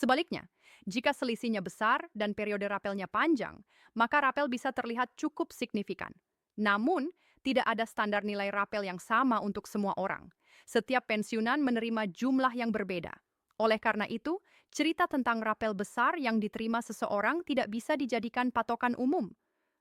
Sebaliknya, jika selisihnya besar dan periode rapelnya panjang, maka rapel bisa terlihat cukup signifikan. Namun, tidak ada standar nilai rapel yang sama untuk semua orang. Setiap pensiunan menerima jumlah yang berbeda. Oleh karena itu, cerita tentang rapel besar yang diterima seseorang tidak bisa dijadikan patokan umum.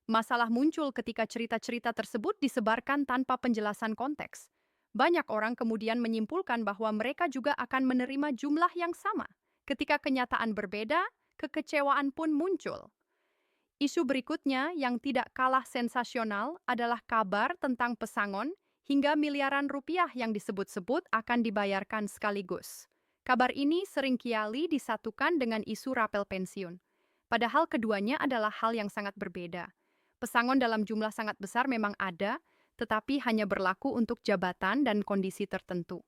Masalah muncul ketika cerita-cerita tersebut disebarkan tanpa penjelasan konteks. Banyak orang kemudian menyimpulkan bahwa mereka juga akan menerima jumlah yang sama. Ketika kenyataan berbeda, kekecewaan pun muncul. Isu berikutnya yang tidak kalah sensasional adalah kabar tentang pesangon hingga miliaran rupiah yang disebut-sebut akan dibayarkan sekaligus. Kabar ini seringkali disatukan dengan isu rapel pensiun. Padahal keduanya adalah hal yang sangat berbeda. Pesangon dalam jumlah sangat besar memang ada, tetapi hanya berlaku untuk jabatan dan kondisi tertentu.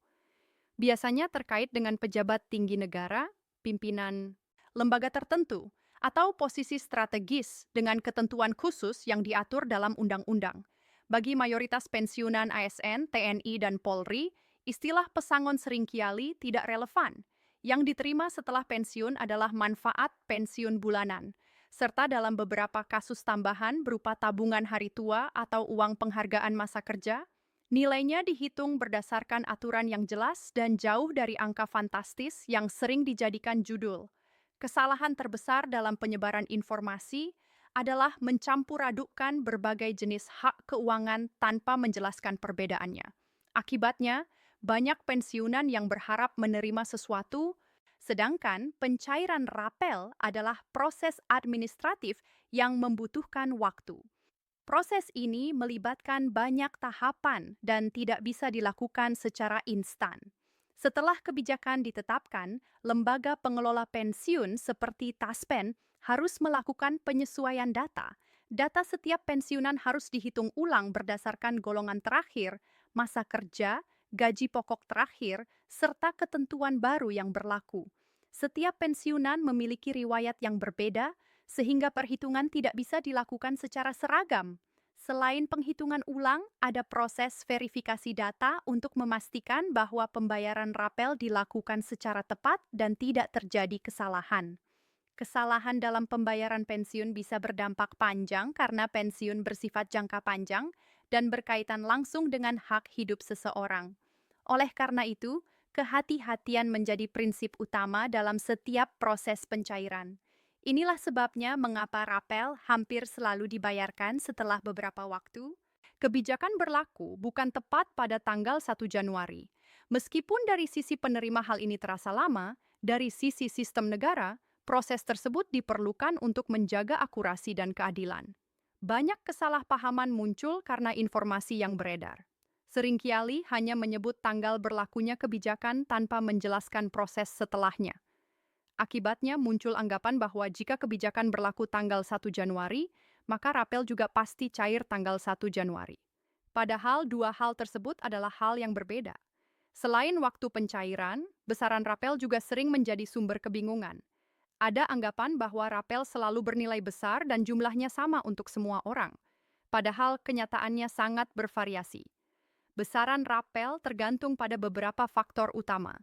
Biasanya terkait dengan pejabat tinggi negara, pimpinan lembaga tertentu, atau posisi strategis dengan ketentuan khusus yang diatur dalam undang-undang. Bagi mayoritas pensiunan ASN, TNI, dan Polri, istilah pesangon seringkali tidak relevan. Yang diterima setelah pensiun adalah manfaat pensiun bulanan, serta dalam beberapa kasus tambahan berupa tabungan hari tua atau uang penghargaan masa kerja. Nilainya dihitung berdasarkan aturan yang jelas dan jauh dari angka fantastis yang sering dijadikan judul. Kesalahan terbesar dalam penyebaran informasi adalah mencampur adukkan berbagai jenis hak keuangan tanpa menjelaskan perbedaannya. Akibatnya, banyak pensiunan yang berharap menerima sesuatu, sedangkan pencairan rapel adalah proses administratif yang membutuhkan waktu. Proses ini melibatkan banyak tahapan dan tidak bisa dilakukan secara instan. Setelah kebijakan ditetapkan, lembaga pengelola pensiun seperti Taspen harus melakukan penyesuaian data. Data setiap pensiunan harus dihitung ulang berdasarkan golongan terakhir, masa kerja, gaji pokok terakhir, serta ketentuan baru yang berlaku. Setiap pensiunan memiliki riwayat yang berbeda, sehingga perhitungan tidak bisa dilakukan secara seragam. Selain penghitungan ulang, ada proses verifikasi data untuk memastikan bahwa pembayaran rapel dilakukan secara tepat dan tidak terjadi kesalahan. Kesalahan dalam pembayaran pensiun bisa berdampak panjang karena pensiun bersifat jangka panjang dan berkaitan langsung dengan hak hidup seseorang. Oleh karena itu, kehati-hatian menjadi prinsip utama dalam setiap proses pencairan. Inilah sebabnya mengapa rapel hampir selalu dibayarkan setelah beberapa waktu. Kebijakan berlaku bukan tepat pada tanggal 1 Januari. Meskipun dari sisi penerima hal ini terasa lama, dari sisi sistem negara, proses tersebut diperlukan untuk menjaga akurasi dan keadilan. Banyak kesalahpahaman muncul karena informasi yang beredar. Seringkali hanya menyebut tanggal berlakunya kebijakan tanpa menjelaskan proses setelahnya. Akibatnya muncul anggapan bahwa jika kebijakan berlaku tanggal 1 Januari, maka rapel juga pasti cair tanggal 1 Januari. Padahal dua hal tersebut adalah hal yang berbeda. Selain waktu pencairan, besaran rapel juga sering menjadi sumber kebingungan. Ada anggapan bahwa rapel selalu bernilai besar dan jumlahnya sama untuk semua orang. Padahal kenyataannya sangat bervariasi. Besaran rapel tergantung pada beberapa faktor utama,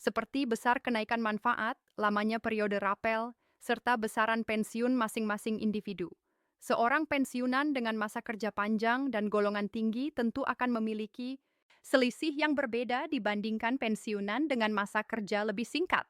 seperti besar kenaikan manfaat, lamanya periode rapel, serta besaran pensiun masing-masing individu. Seorang pensiunan dengan masa kerja panjang dan golongan tinggi tentu akan memiliki selisih yang berbeda dibandingkan pensiunan dengan masa kerja lebih singkat.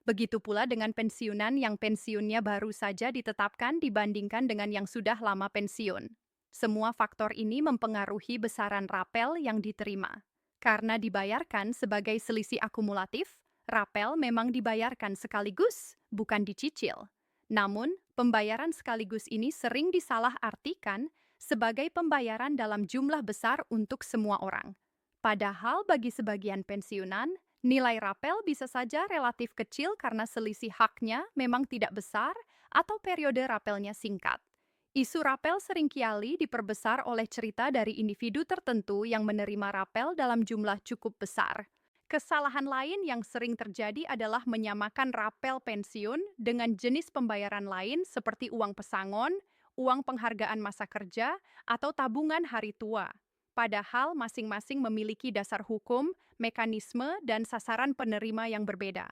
Begitu pula dengan pensiunan yang pensiunnya baru saja ditetapkan dibandingkan dengan yang sudah lama pensiun. Semua faktor ini mempengaruhi besaran rapel yang diterima. Karena dibayarkan sebagai selisih akumulatif, rapel memang dibayarkan sekaligus, bukan dicicil. Namun, pembayaran sekaligus ini sering disalahartikan sebagai pembayaran dalam jumlah besar untuk semua orang. Padahal bagi sebagian pensiunan, nilai rapel bisa saja relatif kecil karena selisih haknya memang tidak besar atau periode rapelnya singkat. Isu rapel seringkali diperbesar oleh cerita dari individu tertentu yang menerima rapel dalam jumlah cukup besar. Kesalahan lain yang sering terjadi adalah menyamakan rapel pensiun dengan jenis pembayaran lain seperti uang pesangon, uang penghargaan masa kerja, atau tabungan hari tua. Padahal masing-masing memiliki dasar hukum, mekanisme, dan sasaran penerima yang berbeda.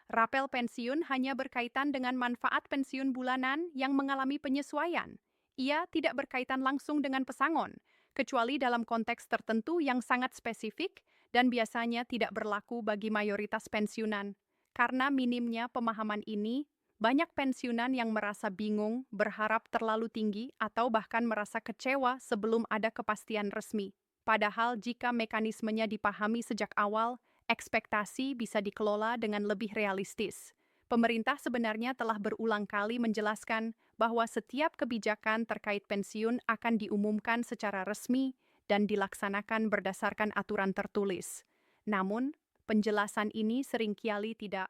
Rapel pensiun hanya berkaitan dengan manfaat pensiun bulanan yang mengalami penyesuaian. Ia tidak berkaitan langsung dengan pesangon, kecuali dalam konteks tertentu yang sangat spesifik dan biasanya tidak berlaku bagi mayoritas pensiunan. Karena minimnya pemahaman ini, banyak pensiunan yang merasa bingung, berharap terlalu tinggi, atau bahkan merasa kecewa sebelum ada kepastian resmi. Padahal jika mekanismenya dipahami sejak awal, ekspektasi bisa dikelola dengan lebih realistis. Pemerintah sebenarnya telah berulang kali menjelaskan bahwa setiap kebijakan terkait pensiun akan diumumkan secara resmi dan dilaksanakan berdasarkan aturan tertulis. Namun, penjelasan ini seringkali tidak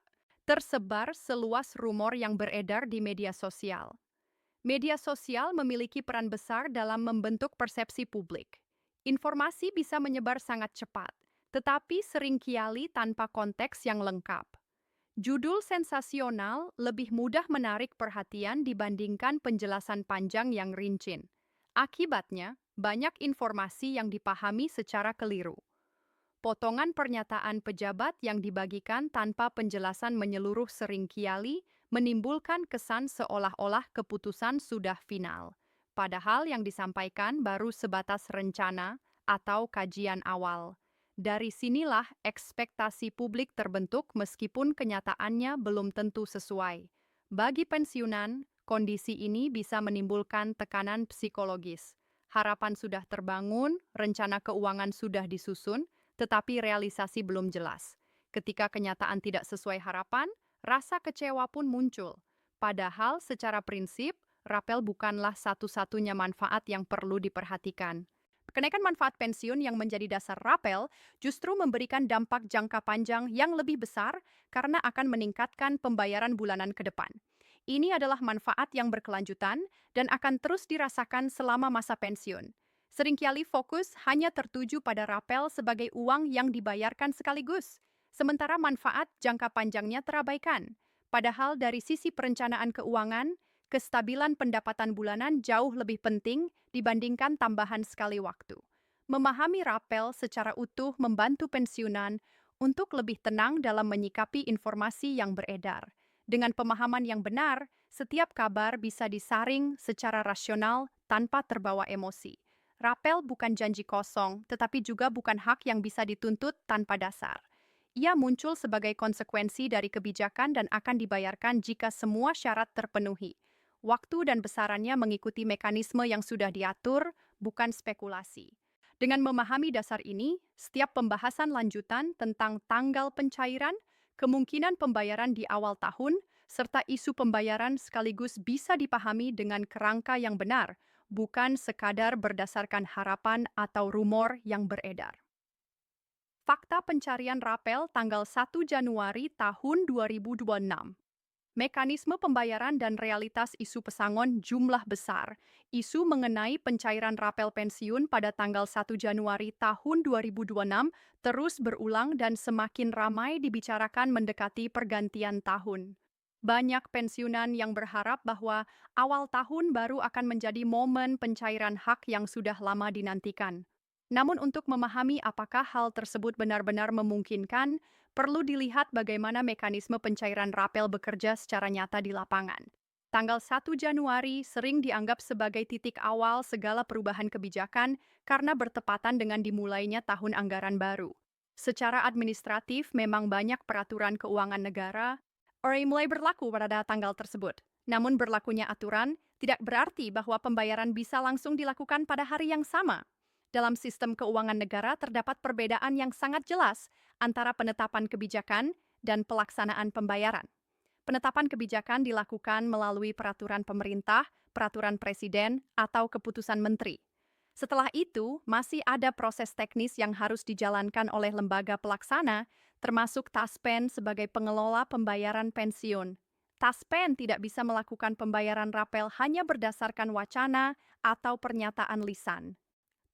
tersebar seluas rumor yang beredar di media sosial. Media sosial memiliki peran besar dalam membentuk persepsi publik. Informasi bisa menyebar sangat cepat, tetapi seringkali tanpa konteks yang lengkap. Judul sensasional lebih mudah menarik perhatian dibandingkan penjelasan panjang yang rinci. Akibatnya, banyak informasi yang dipahami secara keliru. Potongan pernyataan pejabat yang dibagikan tanpa penjelasan menyeluruh seringkali menimbulkan kesan seolah-olah keputusan sudah final. Padahal yang disampaikan baru sebatas rencana atau kajian awal. Dari sinilah ekspektasi publik terbentuk meskipun kenyataannya belum tentu sesuai. Bagi pensiunan, kondisi ini bisa menimbulkan tekanan psikologis. Harapan sudah terbangun, rencana keuangan sudah disusun, tetapi realisasi belum jelas. Ketika kenyataan tidak sesuai harapan, rasa kecewa pun muncul. Padahal secara prinsip, rapel bukanlah satu-satunya manfaat yang perlu diperhatikan. Kenaikan manfaat pensiun yang menjadi dasar rapel justru memberikan dampak jangka panjang yang lebih besar karena akan meningkatkan pembayaran bulanan ke depan. Ini adalah manfaat yang berkelanjutan dan akan terus dirasakan selama masa pensiun. Seringkali fokus hanya tertuju pada rapel sebagai uang yang dibayarkan sekaligus, sementara manfaat jangka panjangnya terabaikan. Padahal dari sisi perencanaan keuangan, kestabilan pendapatan bulanan jauh lebih penting dibandingkan tambahan sekali waktu. Memahami rapel secara utuh membantu pensiunan untuk lebih tenang dalam menyikapi informasi yang beredar. Dengan pemahaman yang benar, setiap kabar bisa disaring secara rasional tanpa terbawa emosi. Rapel bukan janji kosong, tetapi juga bukan hak yang bisa dituntut tanpa dasar. Ia muncul sebagai konsekuensi dari kebijakan dan akan dibayarkan jika semua syarat terpenuhi. Waktu dan besarannya mengikuti mekanisme yang sudah diatur, bukan spekulasi. Dengan memahami dasar ini, setiap pembahasan lanjutan tentang tanggal pencairan, kemungkinan pembayaran di awal tahun, serta isu pembayaran sekaligus bisa dipahami dengan kerangka yang benar, bukan sekadar berdasarkan harapan atau rumor yang beredar. Fakta pencarian rapel tanggal 1 Januari tahun 2026. Mekanisme pembayaran dan realitas isu pesangon jumlah besar. Isu mengenai pencairan rapel pensiun pada tanggal 1 Januari tahun 2026 terus berulang dan semakin ramai dibicarakan mendekati pergantian tahun. Banyak pensiunan yang berharap bahwa awal tahun baru akan menjadi momen pencairan hak yang sudah lama dinantikan. Namun untuk memahami apakah hal tersebut benar-benar memungkinkan, perlu dilihat bagaimana mekanisme pencairan rapel bekerja secara nyata di lapangan. Tanggal 1 Januari sering dianggap sebagai titik awal segala perubahan kebijakan karena bertepatan dengan dimulainya tahun anggaran baru. Secara administratif memang banyak peraturan keuangan negara mulai berlaku pada tanggal tersebut. Namun berlakunya aturan tidak berarti bahwa pembayaran bisa langsung dilakukan pada hari yang sama. Dalam sistem keuangan negara terdapat perbedaan yang sangat jelas antara penetapan kebijakan dan pelaksanaan pembayaran. Penetapan kebijakan dilakukan melalui peraturan pemerintah, peraturan presiden, atau keputusan menteri. Setelah itu, masih ada proses teknis yang harus dijalankan oleh lembaga pelaksana, termasuk Taspen sebagai pengelola pembayaran pensiun. Taspen tidak bisa melakukan pembayaran rapel hanya berdasarkan wacana atau pernyataan lisan.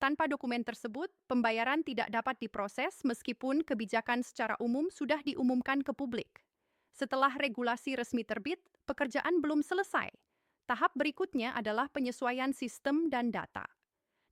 Tanpa dokumen tersebut, pembayaran tidak dapat diproses meskipun kebijakan secara umum sudah diumumkan ke publik. Setelah regulasi resmi terbit, pekerjaan belum selesai. Tahap berikutnya adalah penyesuaian sistem dan data.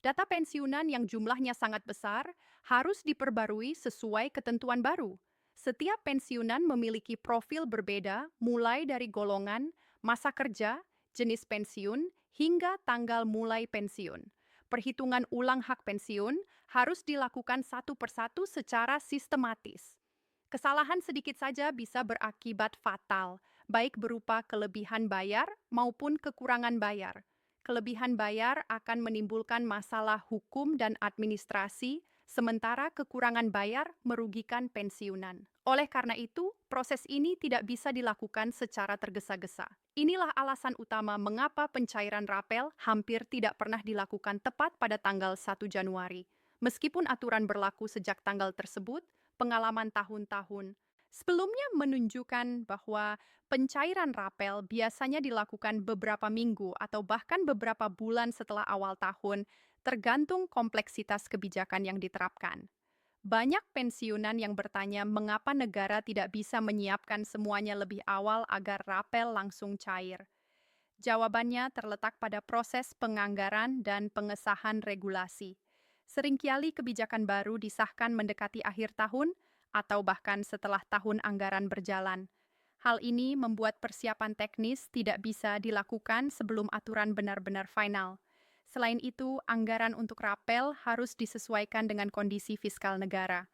Data pensiunan yang jumlahnya sangat besar harus diperbarui sesuai ketentuan baru. Setiap pensiunan memiliki profil berbeda, mulai dari golongan, masa kerja, jenis pensiun, hingga tanggal mulai pensiun. Perhitungan ulang hak pensiun harus dilakukan satu persatu secara sistematis. Kesalahan sedikit saja bisa berakibat fatal, baik berupa kelebihan bayar maupun kekurangan bayar. Kelebihan bayar akan menimbulkan masalah hukum dan administrasi, sementara kekurangan bayar merugikan pensiunan. Oleh karena itu, proses ini tidak bisa dilakukan secara tergesa-gesa. Inilah alasan utama mengapa pencairan rapel hampir tidak pernah dilakukan tepat pada tanggal 1 Januari. Meskipun aturan berlaku sejak tanggal tersebut, pengalaman tahun-tahun sebelumnya menunjukkan bahwa pencairan rapel biasanya dilakukan beberapa minggu atau bahkan beberapa bulan setelah awal tahun, tergantung kompleksitas kebijakan yang diterapkan. Banyak pensiunan yang bertanya mengapa negara tidak bisa menyiapkan semuanya lebih awal agar rapel langsung cair. Jawabannya terletak pada proses penganggaran dan pengesahan regulasi. Seringkali kebijakan baru disahkan mendekati akhir tahun atau bahkan setelah tahun anggaran berjalan. Hal ini membuat persiapan teknis tidak bisa dilakukan sebelum aturan benar-benar final. Selain itu, anggaran untuk rapel harus disesuaikan dengan kondisi fiskal negara.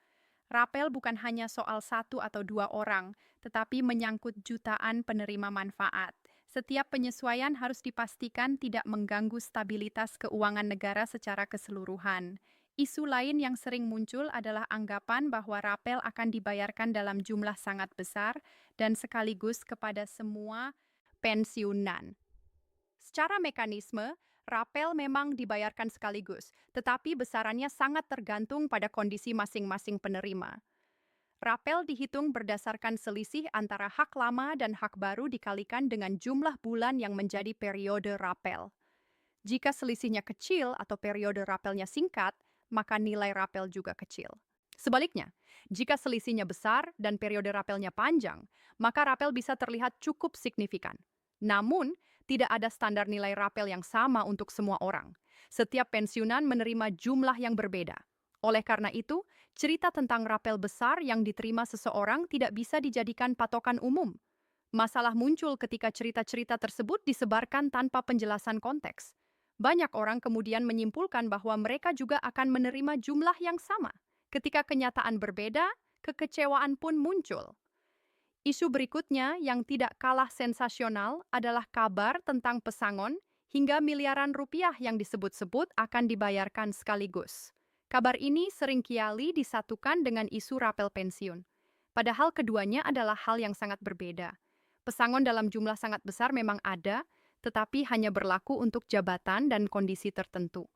Rapel bukan hanya soal satu atau dua orang, tetapi menyangkut jutaan penerima manfaat. Setiap penyesuaian harus dipastikan tidak mengganggu stabilitas keuangan negara secara keseluruhan. Isu lain yang sering muncul adalah anggapan bahwa rapel akan dibayarkan dalam jumlah sangat besar dan sekaligus kepada semua pensiunan. Secara mekanisme, rapel memang dibayarkan sekaligus, tetapi besarannya sangat tergantung pada kondisi masing-masing penerima. Rapel dihitung berdasarkan selisih antara hak lama dan hak baru dikalikan dengan jumlah bulan yang menjadi periode rapel. Jika selisihnya kecil atau periode rapelnya singkat, maka nilai rapel juga kecil. Sebaliknya, jika selisihnya besar dan periode rapelnya panjang, maka rapel bisa terlihat cukup signifikan. Namun, tidak ada standar nilai rapel yang sama untuk semua orang. Setiap pensiunan menerima jumlah yang berbeda. Oleh karena itu, cerita tentang rapel besar yang diterima seseorang tidak bisa dijadikan patokan umum. Masalah muncul ketika cerita-cerita tersebut disebarkan tanpa penjelasan konteks. Banyak orang kemudian menyimpulkan bahwa mereka juga akan menerima jumlah yang sama. Ketika kenyataan berbeda, kekecewaan pun muncul. Isu berikutnya yang tidak kalah sensasional adalah kabar tentang pesangon hingga miliaran rupiah yang disebut-sebut akan dibayarkan sekaligus. Kabar ini seringkali disatukan dengan isu rapel pensiun. Padahal keduanya adalah hal yang sangat berbeda. Pesangon dalam jumlah sangat besar memang ada, tetapi hanya berlaku untuk jabatan dan kondisi tertentu.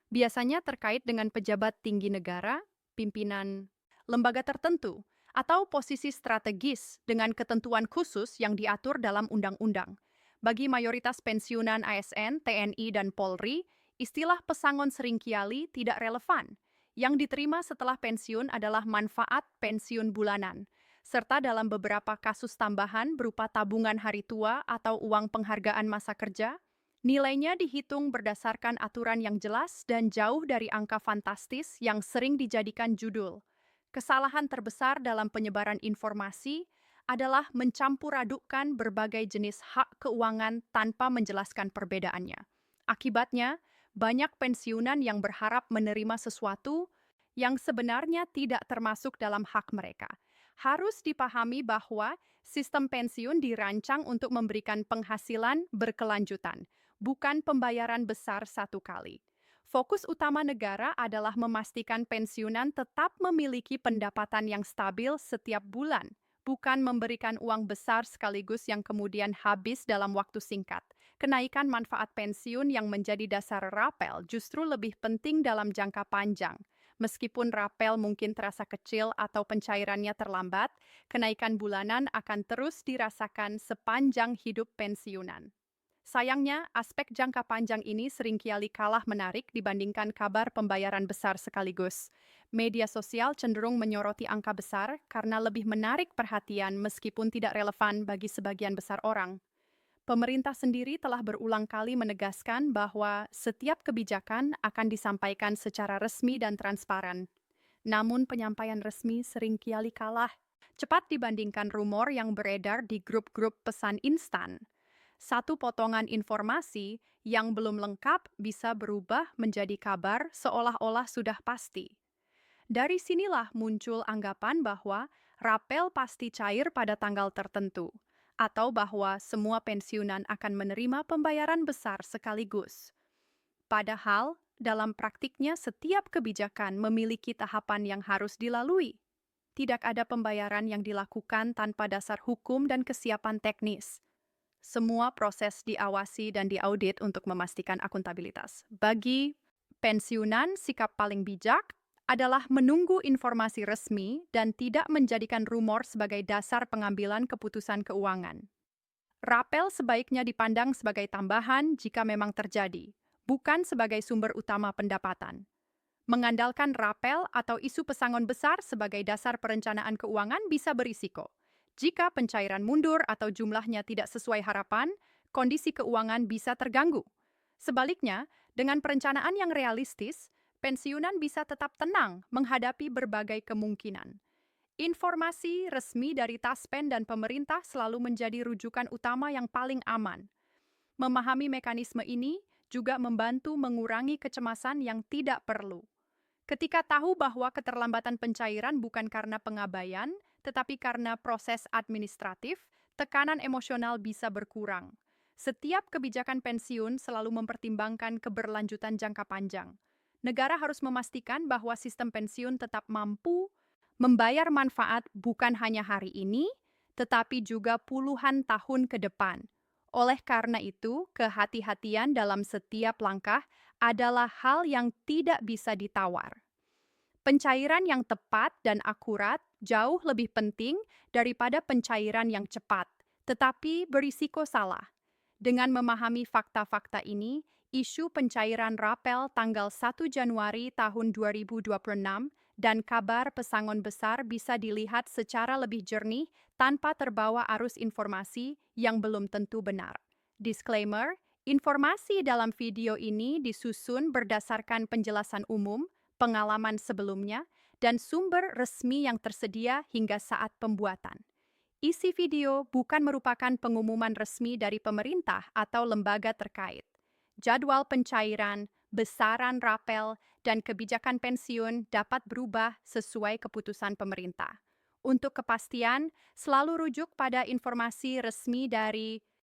Biasanya terkait dengan pejabat tinggi negara, pimpinan lembaga tertentu, atau posisi strategis dengan ketentuan khusus yang diatur dalam undang-undang. Bagi mayoritas pensiunan ASN, TNI, dan Polri, istilah pesangon seringkali tidak relevan. Yang diterima setelah pensiun adalah manfaat pensiun bulanan, serta dalam beberapa kasus tambahan berupa tabungan hari tua atau uang penghargaan masa kerja, nilainya dihitung berdasarkan aturan yang jelas dan jauh dari angka fantastis yang sering dijadikan judul. Kesalahan terbesar dalam penyebaran informasi adalah mencampur-adukkan berbagai jenis hak keuangan tanpa menjelaskan perbedaannya. Akibatnya, banyak pensiunan yang berharap menerima sesuatu yang sebenarnya tidak termasuk dalam hak mereka. Harus dipahami bahwa sistem pensiun dirancang untuk memberikan penghasilan berkelanjutan, bukan pembayaran besar satu kali. Fokus utama negara adalah memastikan pensiunan tetap memiliki pendapatan yang stabil setiap bulan, bukan memberikan uang besar sekaligus yang kemudian habis dalam waktu singkat. Kenaikan manfaat pensiun yang menjadi dasar rapel justru lebih penting dalam jangka panjang. Meskipun rapel mungkin terasa kecil atau pencairannya terlambat, kenaikan bulanan akan terus dirasakan sepanjang hidup pensiunan. Sayangnya, aspek jangka panjang ini seringkali kalah menarik dibandingkan kabar pembayaran besar sekaligus. Media sosial cenderung menyoroti angka besar karena lebih menarik perhatian meskipun tidak relevan bagi sebagian besar orang. Pemerintah sendiri telah berulang kali menegaskan bahwa setiap kebijakan akan disampaikan secara resmi dan transparan. Namun penyampaian resmi seringkali kalah Cepat dibandingkan rumor yang beredar di grup-grup pesan instan. Satu potongan informasi yang belum lengkap bisa berubah menjadi kabar seolah-olah sudah pasti. Dari sinilah muncul anggapan bahwa rapel pasti cair pada tanggal tertentu, atau bahwa semua pensiunan akan menerima pembayaran besar sekaligus. Padahal, dalam praktiknya setiap kebijakan memiliki tahapan yang harus dilalui. Tidak ada pembayaran yang dilakukan tanpa dasar hukum dan kesiapan teknis. Semua proses diawasi dan diaudit untuk memastikan akuntabilitas. Bagi pensiunan, sikap paling bijak adalah menunggu informasi resmi dan tidak menjadikan rumor sebagai dasar pengambilan keputusan keuangan. Rapel sebaiknya dipandang sebagai tambahan jika memang terjadi, bukan sebagai sumber utama pendapatan. Mengandalkan rapel atau isu pesangon besar sebagai dasar perencanaan keuangan bisa berisiko. Jika pencairan mundur atau jumlahnya tidak sesuai harapan, kondisi keuangan bisa terganggu. Sebaliknya, dengan perencanaan yang realistis, pensiunan bisa tetap tenang menghadapi berbagai kemungkinan. Informasi resmi dari Taspen dan pemerintah selalu menjadi rujukan utama yang paling aman. Memahami mekanisme ini juga membantu mengurangi kecemasan yang tidak perlu. Ketika tahu bahwa keterlambatan pencairan bukan karena pengabaian, tetapi karena proses administratif, tekanan emosional bisa berkurang. Setiap kebijakan pensiun selalu mempertimbangkan keberlanjutan jangka panjang. Negara harus memastikan bahwa sistem pensiun tetap mampu membayar manfaat bukan hanya hari ini, tetapi juga puluhan tahun ke depan. Oleh karena itu, kehati-hatian dalam setiap langkah adalah hal yang tidak bisa ditawar. Pencairan yang tepat dan akurat jauh lebih penting daripada pencairan yang cepat, tetapi berisiko salah. Dengan memahami fakta-fakta ini, isu pencairan rapel tanggal 1 Januari tahun 2026 dan kabar pesangon besar bisa dilihat secara lebih jernih tanpa terbawa arus informasi yang belum tentu benar. Disclaimer, informasi dalam video ini disusun berdasarkan penjelasan umum, pengalaman sebelumnya, dan sumber resmi yang tersedia hingga saat pembuatan. Isi video bukan merupakan pengumuman resmi dari pemerintah atau lembaga terkait. Jadwal pencairan, besaran rapel, dan kebijakan pensiun dapat berubah sesuai keputusan pemerintah. Untuk kepastian, selalu rujuk pada informasi resmi dari